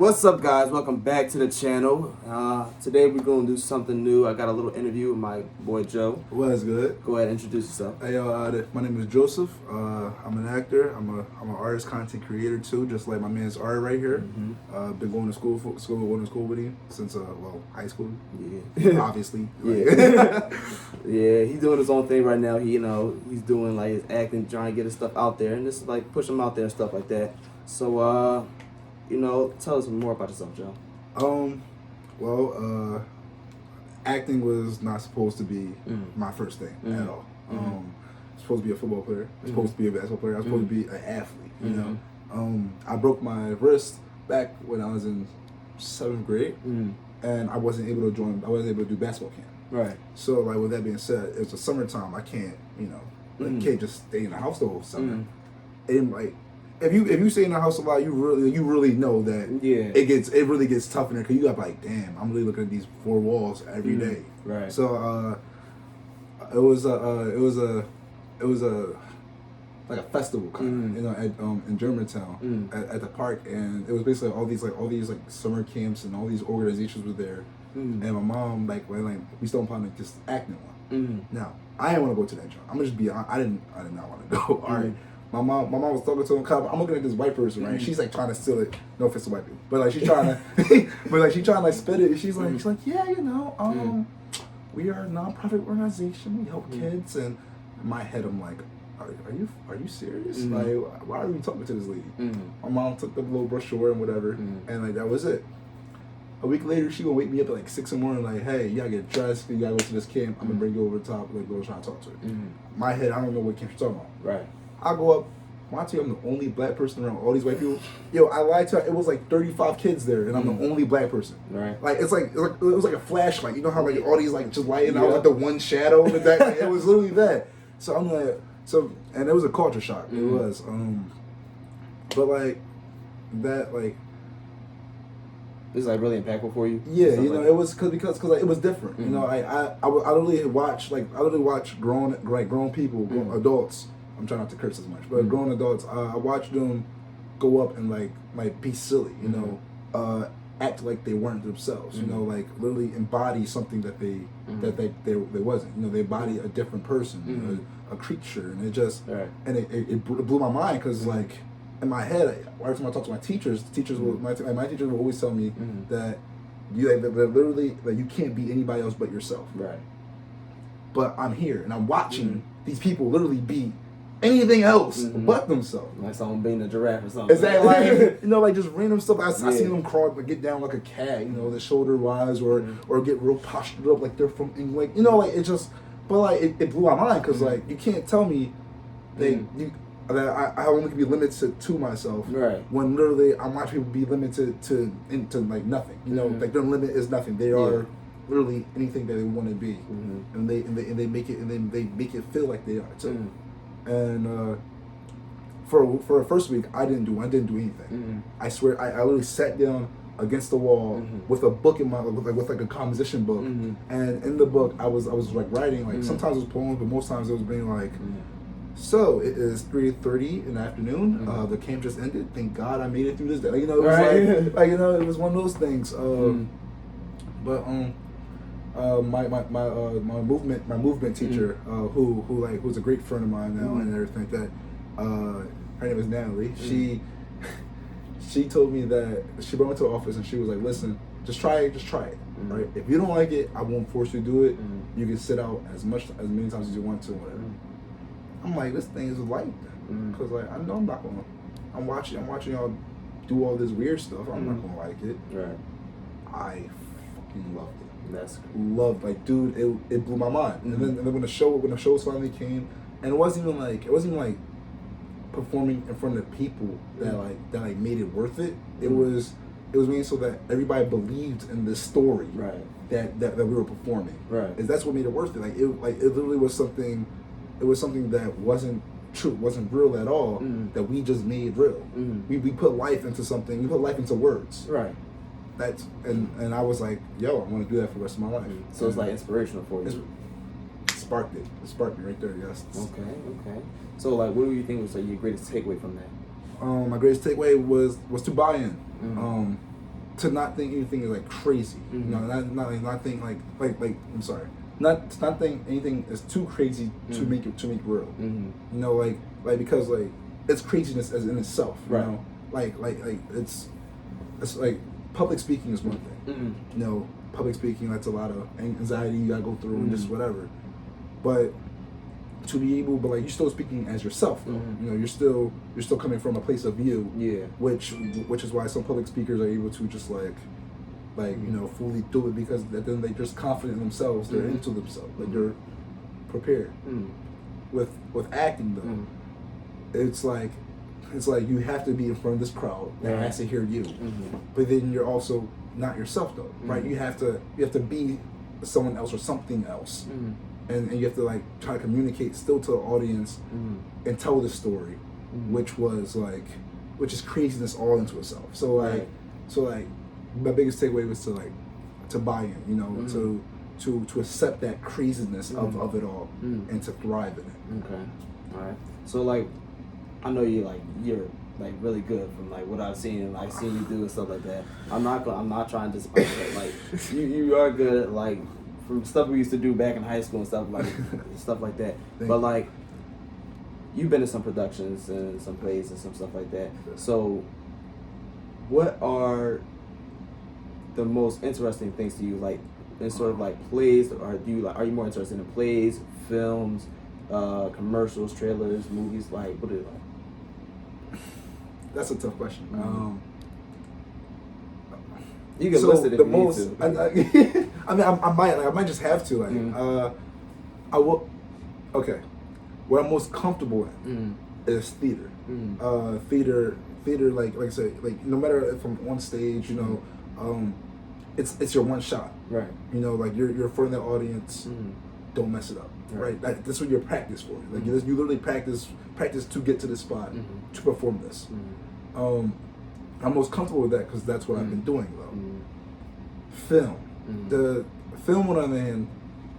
What's up, guys? Welcome back to the channel. Today we're going to do something new. I got a little interview with my boy Joe. What's good? Go ahead and introduce yourself. Hey, my name is Joseph. I'm an actor. I'm an artist, content creator too, just like my man's Art right here. Been going to school with him since high school. Yeah, Obviously. yeah, yeah. He's doing his own thing right now. He's doing like his acting, trying to get his stuff out there, and just like push him out there and stuff like that. So, tell us more about yourself, Joe. Acting was not supposed to be my first thing at all. Supposed to be a football player. Supposed to be a basketball player. I was supposed to be an athlete. You know, I broke my wrist back when I was in 7th grade, and I wasn't able to do basketball camp. Right. So, like, with that being said, it's the summertime. I can't, can't just stay in the house the whole summer. And like, if you stay in the house a lot, you really know that it really gets tough in there, because you got like, damn, I'm really looking at these four walls every day. Right. So it was like a festival kind of, in Germantown at the park, and it was basically all these summer camps, and all these organizations were there. And my mom we still upon just acting one. Now I didn't want to go to that job. I'm gonna just be honest, I did not want to go. All right. My mom was talking to him. I'm looking at this white person, right? She's like trying to steal it. No offense to white people, but like she's trying to, spit it. And she's like, we are a nonprofit organization. We help kids. And in my head, I'm like, are you serious? Like, why are we talking to this lady? My mom took the little brochure and whatever, and like that was it. A week later, she gonna wake me up at like 6 in the morning, like, hey, you gotta get dressed, you gotta go to this camp. I'm gonna bring you over the top, like, go try to talk to her. My head, I don't know what camp she's talking about. Right. I go up. When I tell you I'm the only black person around all these white people, I lied to her. It was like 35 kids there, and I'm the only black person. Right. Like it was like a flashlight. You know how like all these like just lighting out like the one shadow in the back. Like, it was literally that. So I'm like, and it was a culture shock. It was. But like that like. This is like really impactful for you. Yeah, it was because like, it was different. I literally watch grown people, adults. I'm trying not to curse as much, but grown adults, I watched them go up and like be silly, act like they weren't themselves, like literally embody something that they wasn't. They embody a different person, a creature, and it just and it blew my mind, because like in my head, every time I talk to my teachers, my teachers will always tell me that that literally like you can't be anybody else but yourself. Right. But I'm here and I'm watching these people literally be anything else but themselves. Like someone being a giraffe or something. Exactly. Like just random stuff. I seen them crawl, like get down like a cat, the shoulder wise, or get real postured up like they're from England. It just, but like it blew my mind, because like you can't tell me that I only can be limited to myself. Right. When literally I'm watching people be limited to like nothing. Like their limit is nothing. They are literally anything that they want to be, and they make it feel like they are too. And for a first week, I didn't do anything. I swear, I literally sat down against the wall with a book in my with like a composition book, and in the book I was like writing, like sometimes it was poems, but most times it was being like, so it is 3:30 in the afternoon. The camp just ended. Thank God I made it through this day. It was it was one of those things. But my movement teacher, who's a great friend of mine now and everything, that her name is Natalie. She told me that she brought me to the office and she was like, listen, just try it, right? If you don't like it, I won't force you to do it. You can sit out as many times as you want to, whatever. I'm like, this thing is like that, because like I know I'm not gonna. I'm watching y'all do all this weird stuff. I'm not gonna like it. Right. I fucking loved it. Loved, like, dude, it blew my mind. And then when the shows finally came, and it wasn't even like performing in front of people that made it worth it. It was made so that everybody believed in this story, that we were performing. Right. That's what made it worth it. It literally was something. It was something that wasn't true, wasn't real at all. That we just made real. We put life into something. We put life into words. Right. And I was like, yo, I want to do that for the rest of my life. So it's like inspirational for you. It sparked me right there. Yes. Okay. So like, what do you think was like your greatest takeaway from that? My greatest takeaway was to buy in. to not think anything is like crazy. You know, not think like I'm sorry, not think anything is too crazy to make it real. You know, like because like it's craziness as in itself. You know, like it's like public speaking is one thing. You know, public speaking, that's a lot of anxiety you gotta go through and just whatever. But to be able, but like you're still speaking as yourself though. You know, you're still coming from a place of view. Yeah. Which is why some public speakers are able to just like you know, fully do it, because then they're just confident in themselves. They're into themselves. Like they're prepared. With acting though, it's like you have to be in front of this crowd that has to hear you. But then you're also not yourself though, right? You have to be someone else or something else. And you have to like try to communicate still to the audience and tell the story, which is craziness all into itself. So like my biggest takeaway was to buy in, you know, to accept that craziness of it all and to thrive in it. Okay, all right. So like, I know you're like really good from like what I've seen and like seen you do and stuff like that. I'm not trying to disappoint you. Like you are good at like, from stuff we used to do back in high school and stuff like that. But like, you've been in some productions and some plays and some stuff like that. So, what are the most interesting things to you, like in sort of like plays? Or are you more interested in plays, films, commercials, trailers, movies? Like, what are you like? That's a tough question. You can list it if you need to. I mean, I might just have to. Like, I will. Okay, what I'm most comfortable in is theater. Theater. Like I said, like no matter if I'm on stage, you know, it's your one shot. Right. You know, like you're in front of the audience. Don't mess it up. Right. That's what you're practice for. Like you literally practice to get to this spot to perform this. I'm most comfortable with that because that's what I've been doing though. Film. The film, on the other hand,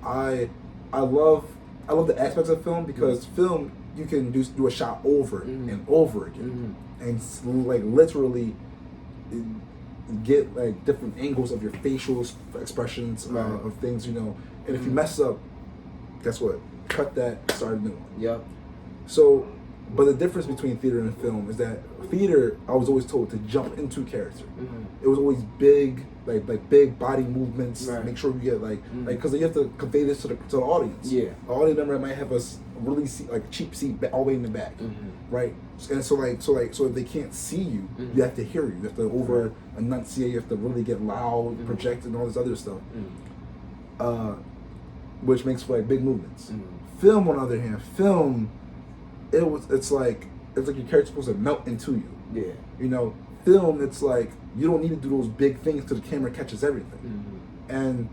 I love the aspects of film, because film you can do a shot over and over again and like literally get like different angles of your facial expressions of things, you know. And if you mess up, guess what? Cut that, start a new one. Yep. So, but the difference between theater and film is that theater, I was always told to jump into character. It was always big, like big body movements. Make sure you get like because you have to convey this to the audience. Yeah, the audience member might have a really cheap seat all the way in the back, right? And so if they can't see you, you have to hear you. You have to over enunciate. You have to really get loud, project, and all this other stuff. Which makes for like big movements. Film, on the other hand, it's like your character's supposed to melt into you. Yeah. You know, film, it's like you don't need to do those big things till the camera catches everything. And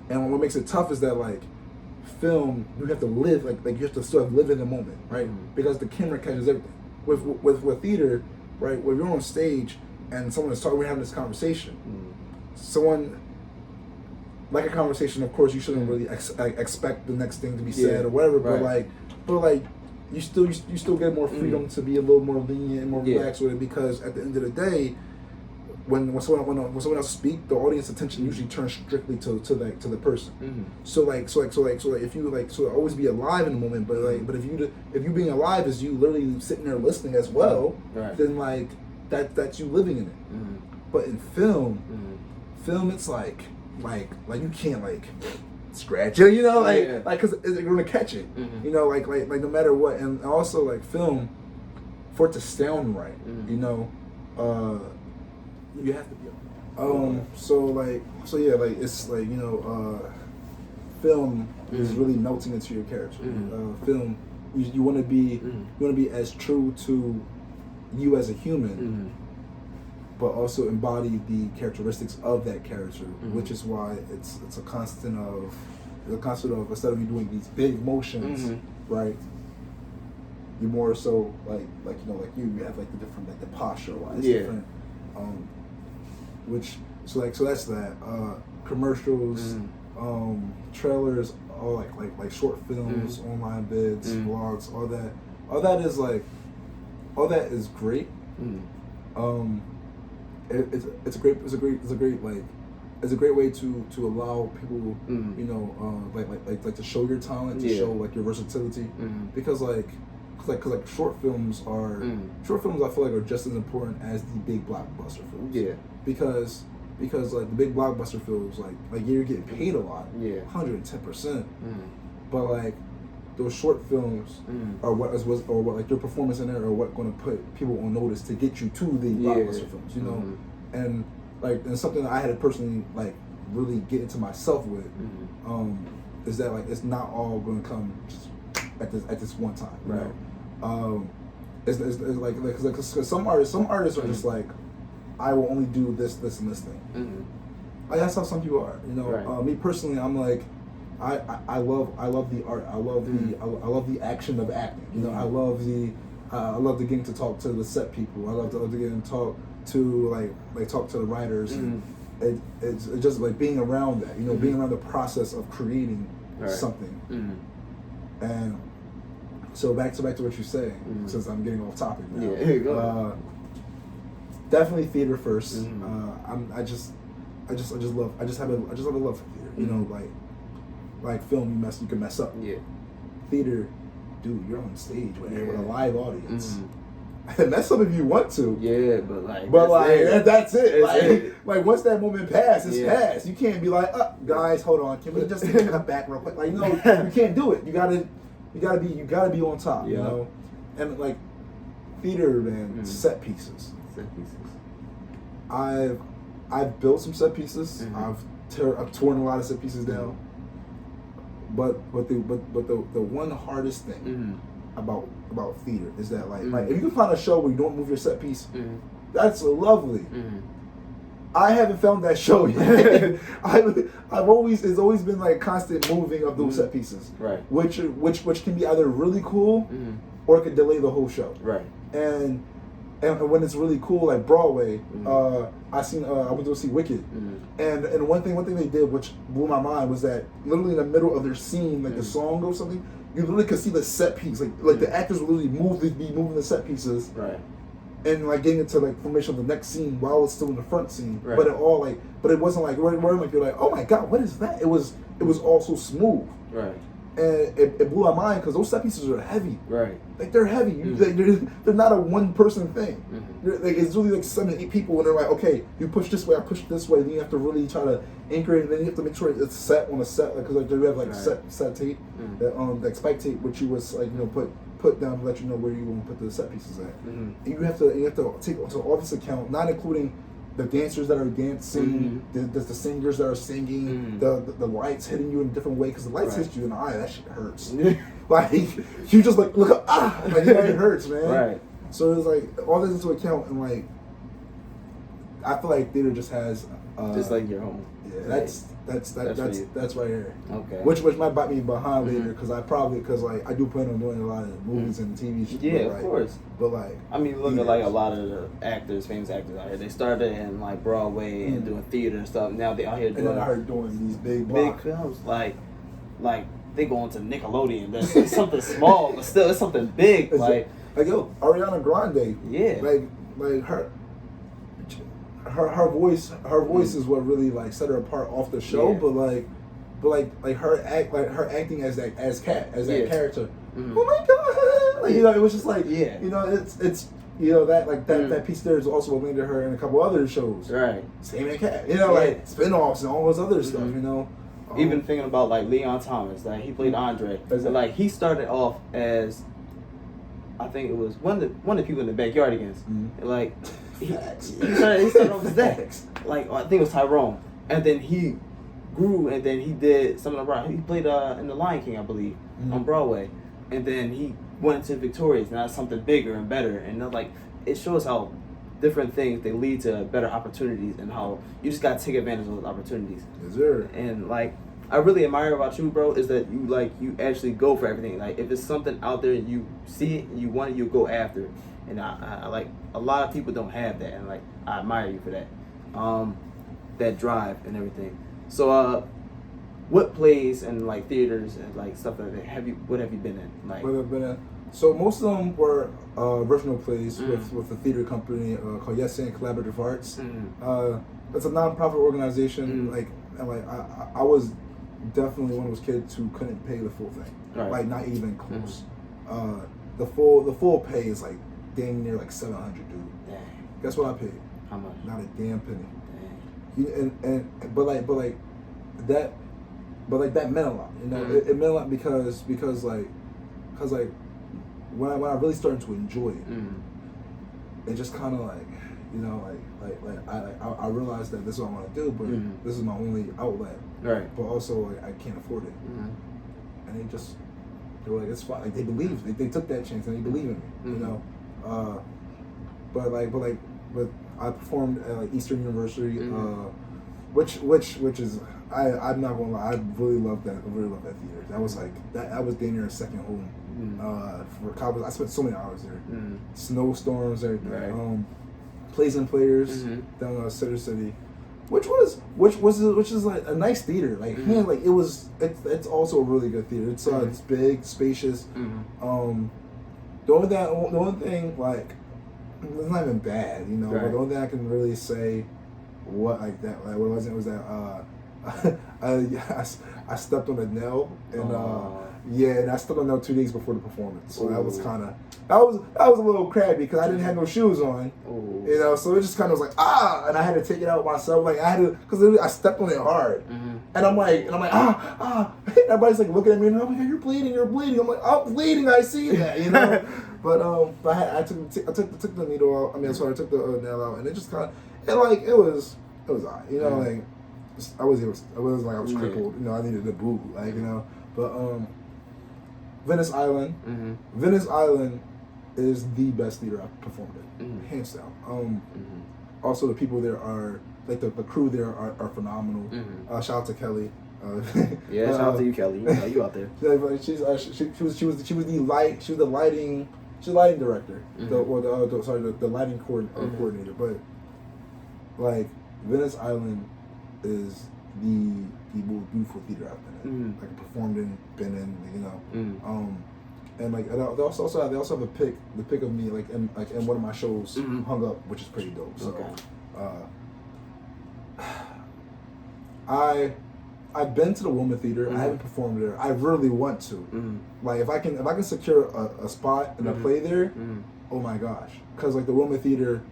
what makes it tough is that like film, you have to live like you have to sort of live in the moment, right? Because the camera catches everything. With theater, right, when you're on stage and someone is talking, we're having this conversation. Someone like a conversation, of course, you shouldn't really expect the next thing to be said or whatever. But like you still get more freedom to be a little more lenient and more relaxed with it, because at the end of the day, when someone else speaks, the audience attention usually turns strictly to the person. So if you always be alive in the moment, but if you being alive is you literally sitting there listening as well, then like that's you living in it. But in film, it's like you can't like scratch it, you know, like because they're gonna catch it, you know, like no matter what. And also like film, for it to sound right, you know, you have to be it's like, you know, film is really melting into your character. Film, you want to be as true to you as a human, but also embody the characteristics of that character, which is why it's a constant of instead of you doing these big motions, right? You're more so like you know, like you have like the different, like the posture wise, different, so that's that. Commercials, trailers, all like short films, online bids, vlogs, all that is great. it's a great like it's a great way to allow people Mhm. you know like to show your talent, to Yeah. show like your versatility, Mhm. because like short films are I feel like are just as important as the big blockbuster films. Yeah. Because like the big blockbuster films like you're getting paid a lot. Yeah. 110%. Mhm. But like those short films Mhm. are what like your performance in there are what going to put people on notice to get you to the blockbuster films, you know. And like and something that I had to personally like really get into myself with is that like it's not all going to come just at this one time, you Right. know. It's like cause some artists are just like, I will only do this and this thing. Like that's how some people are, you know. Right. Me personally, I'm like, I love the art. I love I love the action of acting. You know, I love the getting to talk to the set people. I love to get to talk to talk to the writers. It's just like being around that. You know, being around the process of creating something. And so back to what you're saying, since I'm getting off topic now. Yeah, go ahead. Definitely theater first. I just have a love for theater. You know, like film, you can mess up. Yeah. Theater, dude, you're on stage with a live audience. Mhm. Mess up if you want to. Yeah, but that's it. It's Like, it. like once that moment passes, it's Yeah. past. You can't be like, guys, hold on, can we just take a back real quick? Like, no, you can't do it. You gotta be on top. You Yeah. know, and like theater, man, set pieces. Set pieces. I've built some set pieces. I've torn a lot of set pieces down. But the one hardest thing about theater is that like if you can find a show where you don't move your set piece, that's lovely. I haven't found that show yet. It's always been like constant moving of those set pieces, right? Which can be either really cool or it could delay the whole show, right? And when it's really cool, like Broadway, I went to see Wicked, and one thing they did which blew my mind was that literally in the middle of their scene, like the song or something, you literally could see the set piece, like the actors would literally be moving the set pieces, right? And like getting into like formation of the next scene while it's still in the front scene, right. but it wasn't like where like you're like, oh my god, what is that? It was all so smooth, right? And it blew my mind because those set pieces are heavy, right? Like they're heavy. They're not a one person thing. Like it's really like 7 to 8 people, and they're like, okay, you push this way, I push this way. Then you have to really try to anchor it, and then you have to make sure it's set on a set, because like we have like set tape, that like spike tape, which you was like put down to let you know where you want to put the set pieces at. And you have to take into all this account, not including the dancers that are dancing, the singers that are singing, the lights hitting you in a different way, because the lights hit you in the eye, that shit hurts. Like you just like look up, like it hurts, man. Right. So it's like all this into account, and like I feel like theater just has just like your home. Yeah, that's right here. Okay. Which might bite me behind later, because I do plan on doing a lot of movies and TV shows. Yeah, of course. But like, I mean, look at like a lot of the famous actors out here. They started in like Broadway and doing theater and stuff. Now they out here doing. And then I heard doing these big films like they go into Nickelodeon. That's something small, but still it's something big. Like yo, Ariana Grande. Yeah. Like her voice is what really like set her apart off the show. Yeah. But her acting as that character. Oh my god! Like, it was just like it's that piece there is also what landed her in a couple other shows. Right. Same as Cat. Like spin-offs and all this other stuff. Even thinking about like Leon Thomas, like he played Andre. So, like he started off as, I think it was one of the people in the backyard against. Like he started off as that. Like I think it was Tyrone, and then he grew, and then he did some of the. He played in The Lion King, I believe, on Broadway, and then he went into Victorious. Now it's something bigger and better, and like it shows how different things they lead to better opportunities, and how you just gotta take advantage of those opportunities. Yes, sir. And like I really admire about you, bro, is that you actually go for everything. Like if it's something out there, you see it and you want it, you go after it. And I like a lot of people don't have that, and like I admire you for that, that drive and everything. So what plays and like theaters and like stuff like that what have you been in? Like what I've been in? So most of them were original plays with a theater company called Yes and Collaborative Arts. It's a nonprofit organization. I was definitely one of those kids who couldn't pay the full thing. Right. Like not even close. The full pay is like damn near like $700, dude. Dang. Guess what I paid? How much? Not a damn penny. Dang. That meant a lot. You know, it meant a lot because when I really started to enjoy it, it just kind of like, you know, I realized that this is what I want to do, but this is my only outlet. Right. But also like, I can't afford it. And they were like, it's fine. Like they believed. They took that chance and they believe in me. You know. But I performed at like Eastern University, which is I'm not gonna lie, I really love that. I really love that theater. That was like that was damn near a second home. For college, I spent so many hours there. Snowstorms, everything. Right. Plays and Players down in Center City, which is like a nice theater. Like man, like it's also a really good theater. It's big, spacious. The only thing like it's not even bad, you know. Right. But the only thing I can really say what was that I stepped on a nail and and I stepped on a nail 2 days before the performance. So that was a little crabby because I didn't have no shoes on. Ooh. You know, so it just kind of was like and I had to take it out myself. Like I had to because I stepped on it hard, and I'm like everybody's like looking at me and I'm like, you're bleeding. I'm like, I'm bleeding. I see that, you know. But I took the needle out. I took the nail out, and it just kind of it was alright, you know, like I was crippled, you know, I needed a boot, like, you know. But Venice Island, Venice Island is the best theater I've performed in, hands down. Also the people there are like the crew there are phenomenal. Shout out to Kelly. Shout out to you, Kelly. You know, you out there. She was the lighting director, the lighting coordinator. But like Venice Island is the most beautiful theater I've been in, like performed in, been in, you know. And like they also have the pic of me like in one of my shows hung up, which is pretty dope. So I've been to the Wilma Theater. I haven't performed there. I really want to. Like if I can secure a spot and a play there, oh my gosh! Because like the Wilma Theater,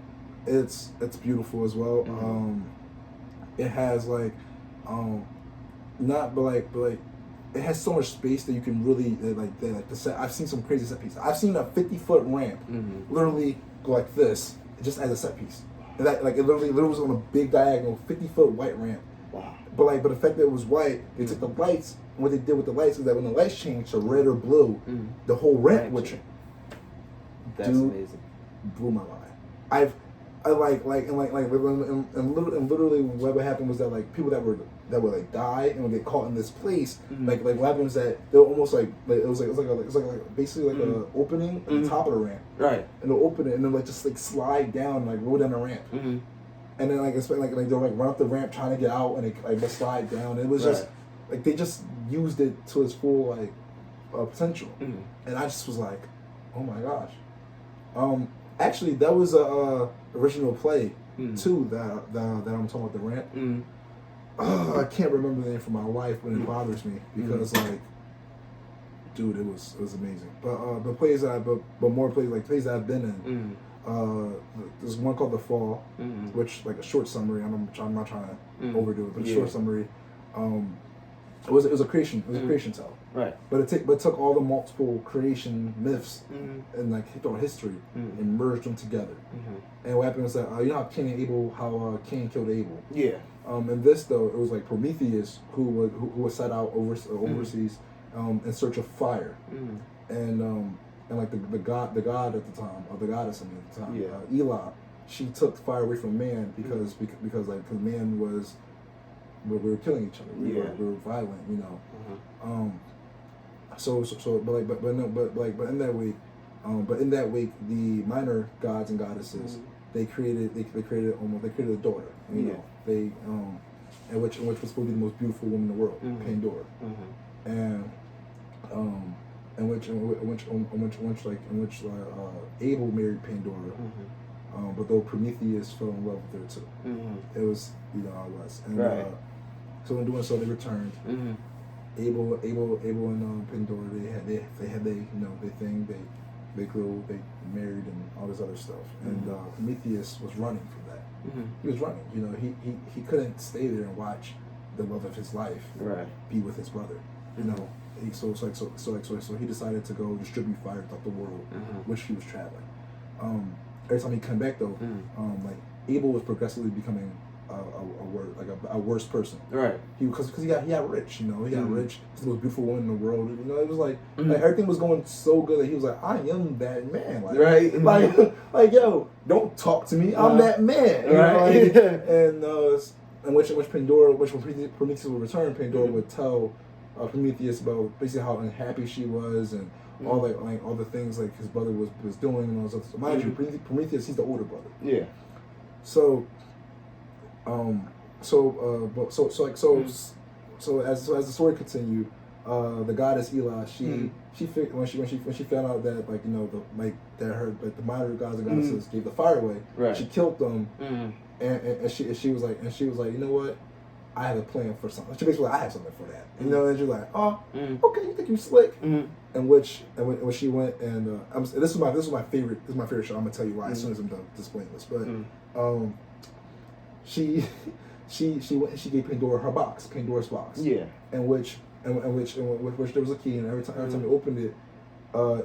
it's beautiful as well. It has like it has so much space that you can really the set. I've seen some crazy set pieces. I've seen a 50-foot ramp literally go like this just as a set piece. And that it literally was on a big diagonal 50-foot white ramp. Wow. But the fact that it was white, they took the lights. And what they did with the lights is that when the lights changed to red or blue, the whole ramp would change. That's amazing. Blew my mind. Literally what happened was that like people that would like die and would get caught in this place, like what happened was that they were almost like it was basically like a opening at the top of the ramp, right? And they'll open it and then like just like slide down, like roll down the ramp, and then like they'll like run up the ramp trying to get out and it like just slide down. It was just like they just used it to its full like potential, and I just was like, oh my gosh. Actually, that was a original play too. That I'm talking about the ramp. I can't remember the name for my life, but it bothers me because like, dude, it was amazing. But plays that I've been in. There's one called The Fall, which like a short summary. I'm not trying to overdo it, but a short summary. It was a creation. It was a creation tale. Right. But it took all the multiple creation myths and like throughout history and merged them together. And what happened was that you know how Cain and Abel, how Cain killed Abel. Yeah. And this though, it was like Prometheus who was set out overseas in search of fire. And like the god at the time, or the goddess at the time, Elah, she took fire away from man because man was. We were killing each other. We were violent, you know. But in that week, the minor gods and goddesses they created a daughter, you know. They and which was supposed to be the most beautiful woman in the world, Pandora, and Abel married Pandora, Mm-hmm. but though Prometheus fell in love with her too. Mm-hmm. It was how it was, and Right. so in doing so, they returned. Mm-hmm. Abel and Pandora, they had their thing. They grew, they married, and all this other stuff. And Prometheus was running from that. Mm-hmm. He was running. He couldn't stay there and watch the love of his life Right. be with his brother. So he decided to go distribute fire throughout the world, which he was traveling. Every time he came back though, like Abel was progressively becoming a worse person. Right. Because he got rich. He got rich. He's the most beautiful woman in the world. It was like everything was going so good that he was like, I am that man. Like, right. Like yo, don't talk to me. I'm that man. Right. And when Prometheus would return, Pandora would tell Prometheus about basically how unhappy she was and all the things like his brother was doing and all this other stuff. Mind you, Prometheus, he's the older brother. Yeah. So as the story continued, the goddess Ela, she when she found out that the minor gods and goddesses gave the fire away, right. she killed them, and she was like, you know what, I have a plan for something. She basically I have something for that, and you're like, oh, okay, you think you slick, and when she went and this is my favorite show. I'm gonna tell you why as soon as I'm done displaying this, but she went and she gave Pandora her box, Pandora's box. Yeah. In which there was a key, and every time you opened it,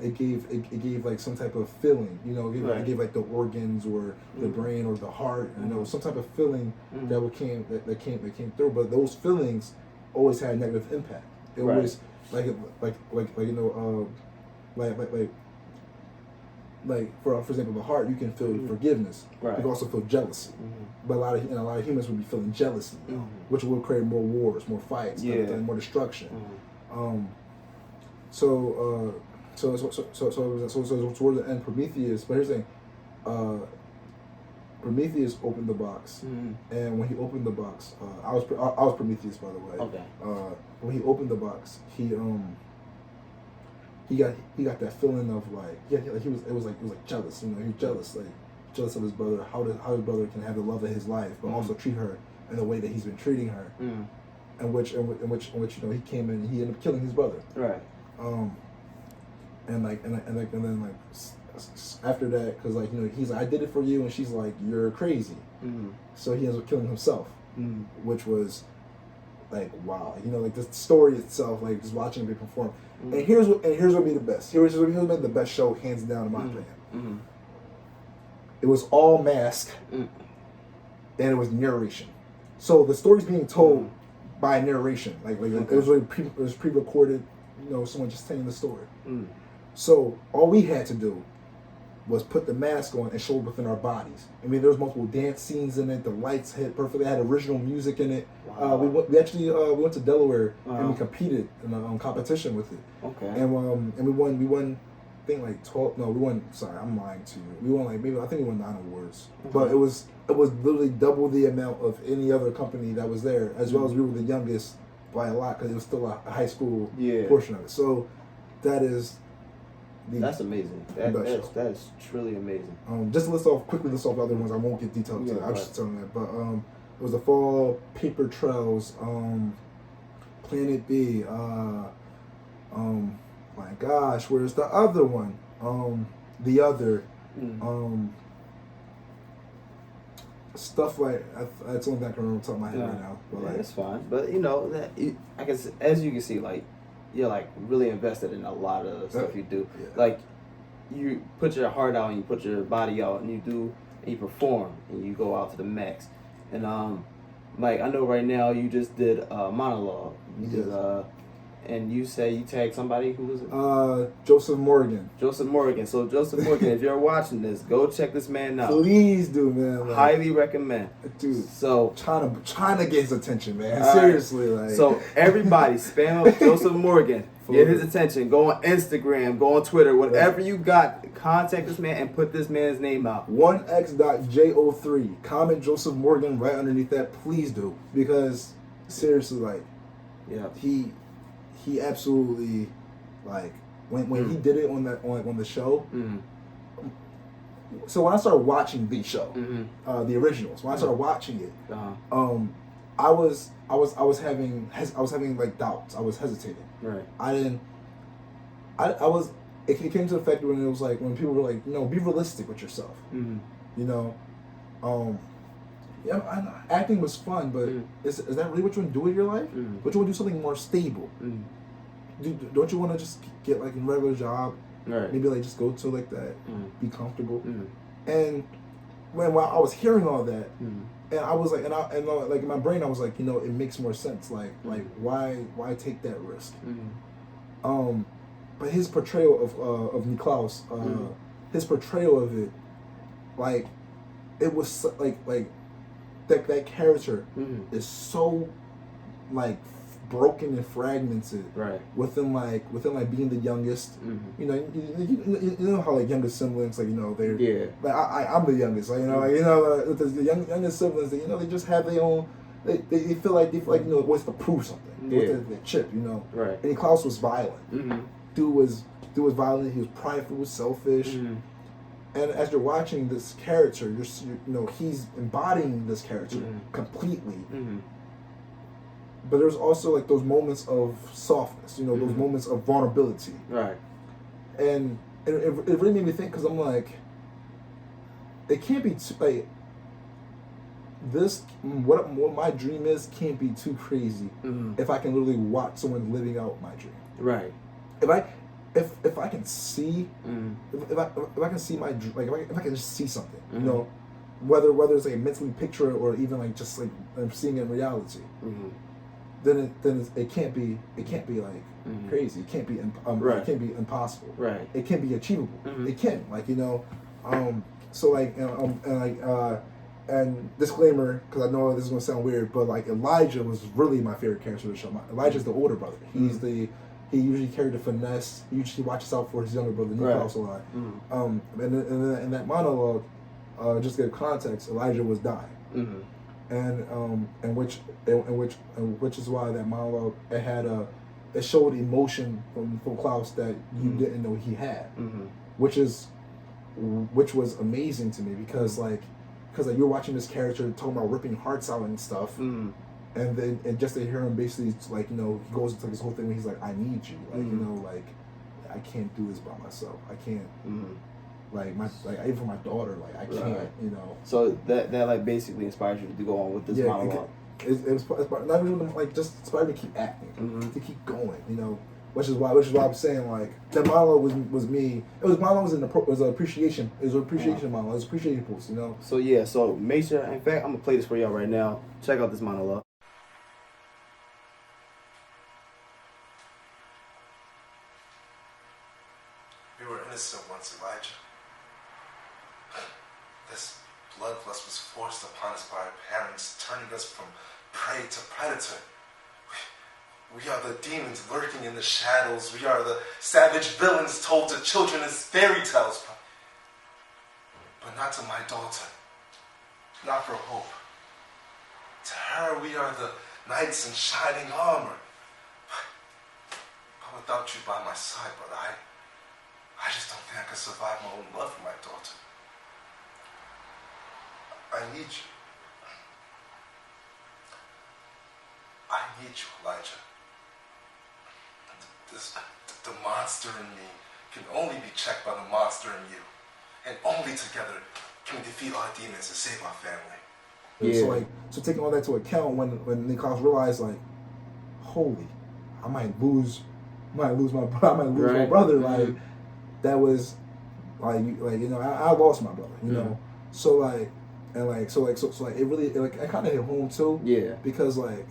it gave like some type of feeling. It gave like the organs or the brain or the heart. Some type of feeling that came through. But those feelings always had a negative impact. It always for example, the heart, you can feel forgiveness. Right. You can also feel jealousy. But a lot of humans would be feeling jealousy, which will create more wars, more fights, more destruction. So towards the end, Prometheus. But here's the thing: Prometheus opened the box, and when he opened the box, I was Prometheus, by the way. Okay. When he opened the box, he got that feeling of it was jealous. He was jealous of his brother, how his brother can have the love of his life, but also treat her in the way that he's been treating her. In which he came in and he ended up killing his brother. Right. And then after that, because he's like, I did it for you, and she's like, you're crazy. So he ends up killing himself, which was like, wow. The story itself, just watching him perform. And here's what be the best. Here's what be the best show, hands down, in my opinion. It was all mask, and it was narration. So the story's being told by narration. It was pre-recorded. Someone just telling the story. So all we had to do was put the mask on and show it within our bodies. There was multiple dance scenes in it. The lights hit perfectly. It had original music in it. Wow. We went to Delaware and we competed in a competition with it. Okay. And we won. I think 12. No, we won. Sorry, I'm lying to you. We won I think we won 9 awards. Okay. But it was literally double the amount of any other company that was there, as well as we were the youngest by a lot, because it was still a high school portion of it. So that's amazing. That is truly amazing. Just list off the other ones. I won't get detailed. I'm just telling that. But it was The Fall, Paper Trails, Planet B. My gosh, where's the other one? The Other. Stuff like that's the only thing I can remember off the top of my head right now. But that's fine. But I guess as you can see, you're really invested in a lot of stuff you do. Yeah. You put your heart out and you put your body out and you perform and you go out to the max. And Mike, I know right now you just did a monologue. And you say you tagged somebody. Who was it? Joseph Morgan. So Joseph Morgan, if you're watching this, go check this man out. Please do, man. Highly recommend. Dude, so trying to get his attention, man. Seriously, So everybody spam up Joseph Morgan. Get his attention. Go on Instagram, go on Twitter, whatever you got. Contact this man and put this man's name out. 1x.jo3. Comment Joseph Morgan right underneath that. Please do, because seriously, he absolutely when he did it on the show. Mm-hmm. So when I started watching the show, Mm-hmm. the originals, when I started watching it, Uh-huh. I was having like doubts. I was hesitating. Right. I was. It came to the fact when it was like when people were like, be realistic with yourself. Mm-hmm. You know, acting was fun, but is that really what you want to do with your life? Mm-hmm. Don't you want to do something more stable? Mm-hmm. Don't you want to just get like a regular job? Right. Maybe like just go to like that, be comfortable. Mm-hmm. And while I was hearing all that, Mm-hmm. and I was like, like in my brain, I was like, it makes more sense. Like why take that risk? Mm-hmm. But his portrayal of Niklaus, his portrayal of it, like, it was like that character is so like broken and fragmented. Right. Within being the youngest. Mm-hmm. You know how like younger siblings, like they're like I'm the youngest, like the youngest siblings, they just have their own. They feel like wants to prove something. With the chip, Right. And Klaus was violent. Mm-hmm. Dude was violent. He was prideful, was selfish. Mm-hmm. And as you're watching this character, he's embodying this character completely. Mm-hmm. But there's also like those moments of softness, those moments of vulnerability. Right. And it really made me think, because I'm like, it can't be like this. What my dream is can't be too crazy if I can literally watch someone living out my dream. Right. If I can see, if I can see my like if I can just see something, whether it's like a mentally picture or even like just like I'm seeing it in reality, then it can't be like crazy. It can't be it can't be impossible. Right. It can be achievable. It can so like and disclaimer, because I know this is gonna sound weird, but like Elijah was really my favorite character of the show. Elijah's the older brother. He usually carried the finesse. He usually watches out for his younger brother Niklaus a lot. And in that monologue, just to give context, Elijah was dying, and which is why that monologue it showed emotion from Klaus that you didn't know he had, which was amazing to me because you're watching this character talking about ripping hearts out and stuff. And then, just to hear him basically, like, he goes into this whole thing where he's like, I need you. Like, I can't do this by myself. I can't, even for my daughter, like, I can't, So that like basically inspires you to go on with this monologue. It was not even, like, just inspired me to keep acting, to keep going, which is why I'm saying, like, that monologue was me. It was monologue was an appreciation. It was an appreciation monologue. It was an appreciation post, So yeah, so make sure, in fact, I'm going to play this for y'all right now. Check out this monologue. We were innocent once, Elijah. This bloodlust was forced upon us by our parents, turning us from prey to predator. We are the demons lurking in the shadows. We are the savage villains told to children as fairy tales. But not to my daughter. Not for hope. To her, we are the knights in shining armor. But without you by my side, brother, I just don't think I can survive my own love for my daughter. I need you. I need you, Elijah. The monster in me can only be checked by the monster in you. And only together can we defeat our demons and save our family. Yeah. So taking all that to account, when Niklaus realized, like, holy, I might lose my brother. Like, that was like I lost my brother. So it really it kind of hit home too. Yeah. Because like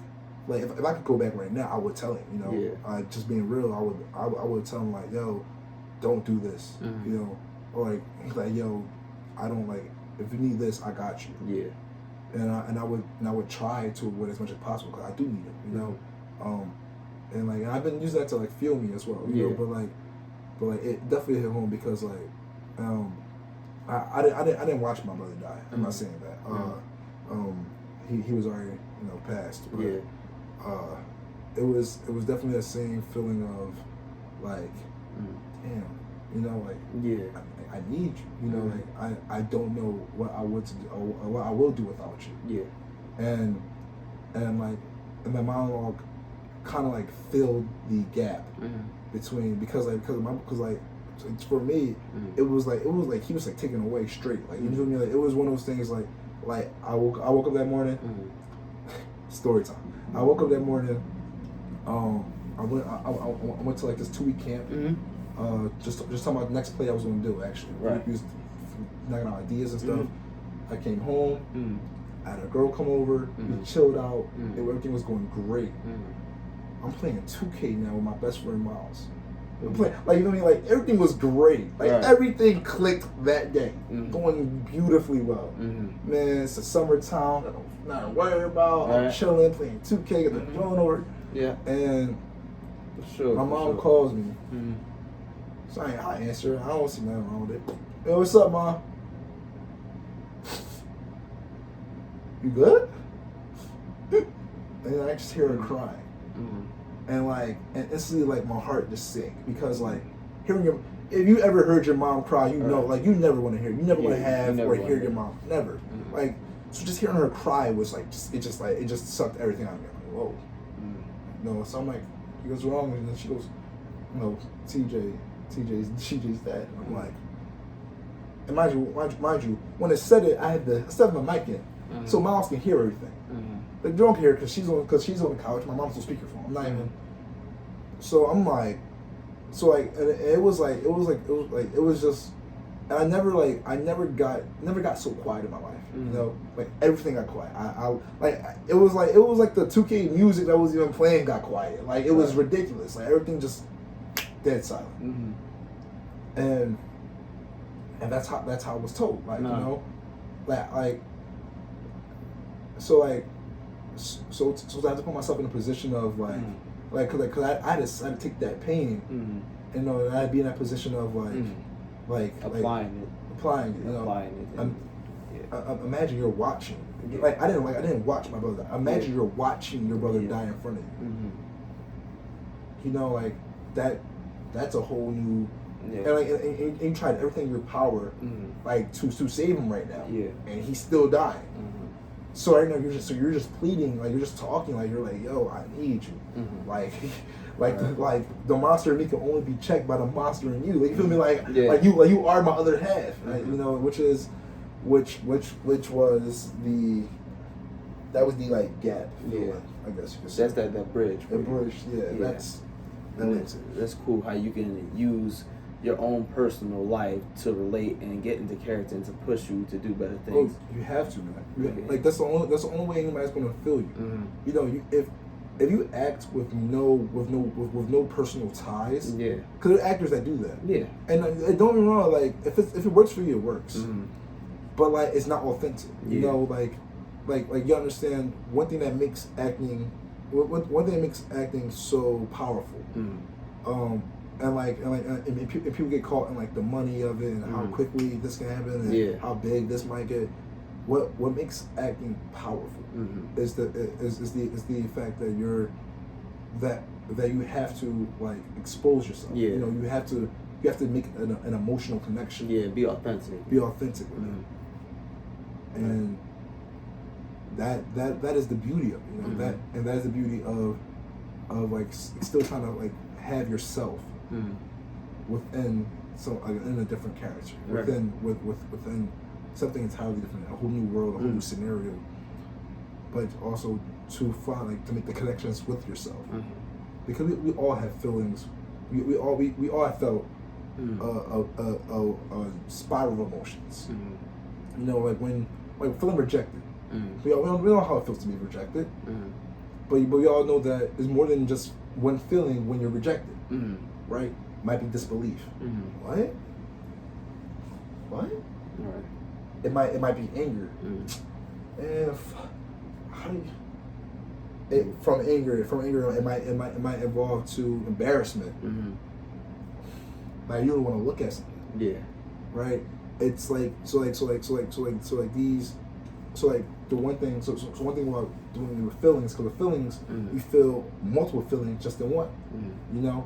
if I could go back right now, I would tell him. Just being real, I would tell him, like, yo, don't do this. Or like yo, I don't, like, if you need this, I got you. Yeah. And I would try to avoid as much as possible, because I do need it. And I've been using that to, like, fuel me as well. But it definitely hit home because, like, I didn't watch my brother die. I'm not saying that. He was already passed. But, it was definitely that same feeling of, like, damn, you know, like Yeah. I need you, you know, like I don't know what I would do or what I will do without you. Yeah. And like, and my monologue kind of like filled the gap between because for me it was like he was like taken away straight, like, you know what I mean, like it was one of those things like I woke up that morning, story time. I woke up that morning, I went to like this 2-week camp, just talking about the next play I was gonna do, actually. Right. We was knocking out ideas and stuff. I came home, I had a girl come over, we chilled out, and everything was going great. I'm playing 2K now with my best friend Miles. We're playing, like, you know what I mean? Like, everything was great. Like, everything clicked that day. Going beautifully well. Man, it's the summertime, not to worry about. I'm chilling, playing 2K, got the joint over. Yeah. And my mom calls me. So I answer. I don't see nothing wrong with it. Hey, what's up, Mom? You good? And I just hear her crying. And instantly, like, my heart just sank, because like hearing if you ever heard your mom cry, you know, like, you never want to hear, you never want to have or hear your mom, never. Like, so just hearing her cry was like, it just sucked everything out of me. I'm like, whoa. No, so I'm like, what's wrong? And then she goes, no, TJ's dad. And I'm like, and mind you, when I said it, I set my mic in, so Miles can hear everything. Like, they don't hear because she's on the couch. My mom's on speakerphone. I'm not even. So I'm like, and it was just, and I never got so quiet in my life. You know, like, everything got quiet. It was like the 2K music that was even playing got quiet. Like, it was ridiculous. Like, everything just dead silent. And that's how I was told. Like, you know, so I had to put myself in a position of cause I had to take that pain, you know, and I'd be in that position of like applying it, you know. Imagine you're watching. I didn't watch my brother. Imagine you're watching your brother die in front of you. You know, like, that's a whole new. And like, and you tried everything in your power, like, to save him right now. And he's still dying. So right now you're just pleading, like, you're just talking, like, you're like, yo, I need you. Like the monster in me can only be checked by the monster in you. Like, you feel me? Like you are my other half. Right? You know, which was the like gap. I guess you could say. That's that bridge. The bridge. Yeah. That's cool how you can use your own personal life to relate and get into character and to push you to do better things. Oh, you have to, man. Like, that's the only way anybody's gonna feel you. You know, if you act with no personal ties, because there are actors that do that. And don't get me wrong, like, if it works for you, it works. But like, it's not authentic. You know, like you understand one thing that makes acting so powerful. And people get caught in like the money of it and how quickly this can happen and how big this might get. What makes acting powerful is the fact that you have to, like, expose yourself. You know, you have to make an emotional connection. Be authentic. Be authentic with it. And that is the beauty of it. You know, that is the beauty of like still trying to, like, have yourself within in a different character, within something entirely different, a whole new world, a whole new scenario, but also to make the connections with yourself, because we all have feelings, we all have felt a spiral of emotions. You know, like feeling rejected. We all know how it feels to be rejected, but we all know that there's more than just one feeling when you're rejected. Right? Might be disbelief. What? Right. It might be anger. And how do you? From anger, it might evolve to embarrassment. Like, you don't want to look at something. Right? It's like the one thing about doing with feelings, because with feelings you feel multiple feelings just in one. You know.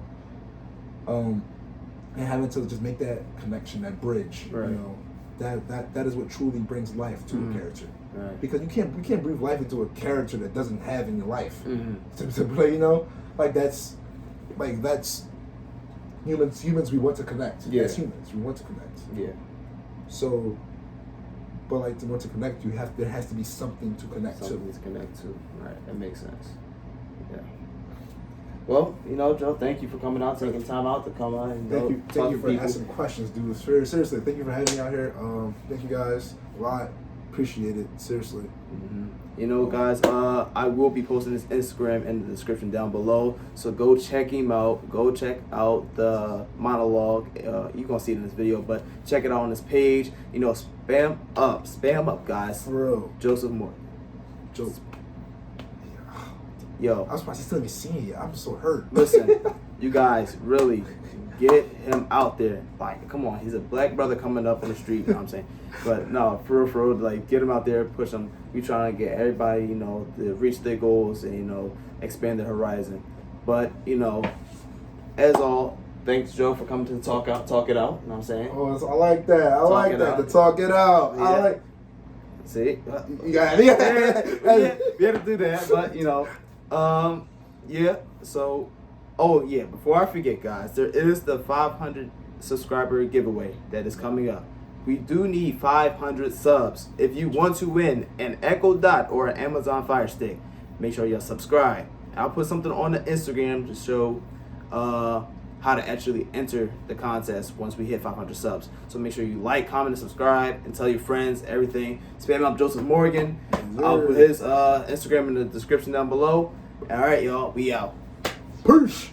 and having to just make that connection, that bridge. Right. You know, that is what truly brings life to a character. Right. Because you can't breathe life into a character that doesn't have any life. Mm-hmm. To play, you know, that's humans. We want to connect. Yeah. As humans, we want to connect. Yeah. So, but like to want to connect, there has to be something to connect Something to. to connect to. Right. That makes sense. Yeah. Well, you know, Joe, thank you for coming out, taking time out to come out and Thank you talk for to people. asking questions, dude. Seriously, thank you for having me out here. Thank you guys a lot. Appreciate it. Seriously. Mm-hmm. You know, guys, I will be posting his Instagram in the description down below. So go check him out. Go check out the monologue. You're going to see it in this video, but check it out on his page. You know, spam up, guys. For real. Joseph Moore. Joe. Yo, I was about to still be seeing you. I'm so hurt. listen, you guys, really get him out there. Like, come on, he's a black brother coming up in the street, you know what I'm saying? But no, for real, like, get him out there, push him. We trying to get everybody, you know, to reach their goals and, you know, expand their horizon. But, you know, as all, thanks, Joe, for coming to talk it out, you know what I'm saying? Oh, I like that. I like it that. out. To talk it out. Yeah. I like. See? Yeah. We had to do that, but, you know, yeah, so, oh, yeah, before I forget, guys, there is the 500 subscriber giveaway that is coming up. We do need 500 subs. If you want to win an Echo Dot or an Amazon Fire Stick, make sure you subscribe. I'll put something on the Instagram to show how to actually enter the contest once we hit 500 subs. So make sure you like, comment, and subscribe, and tell your friends everything. Spam up Joseph Morgan. I'll put his Instagram in the description down below. All right, y'all, we out. Peace.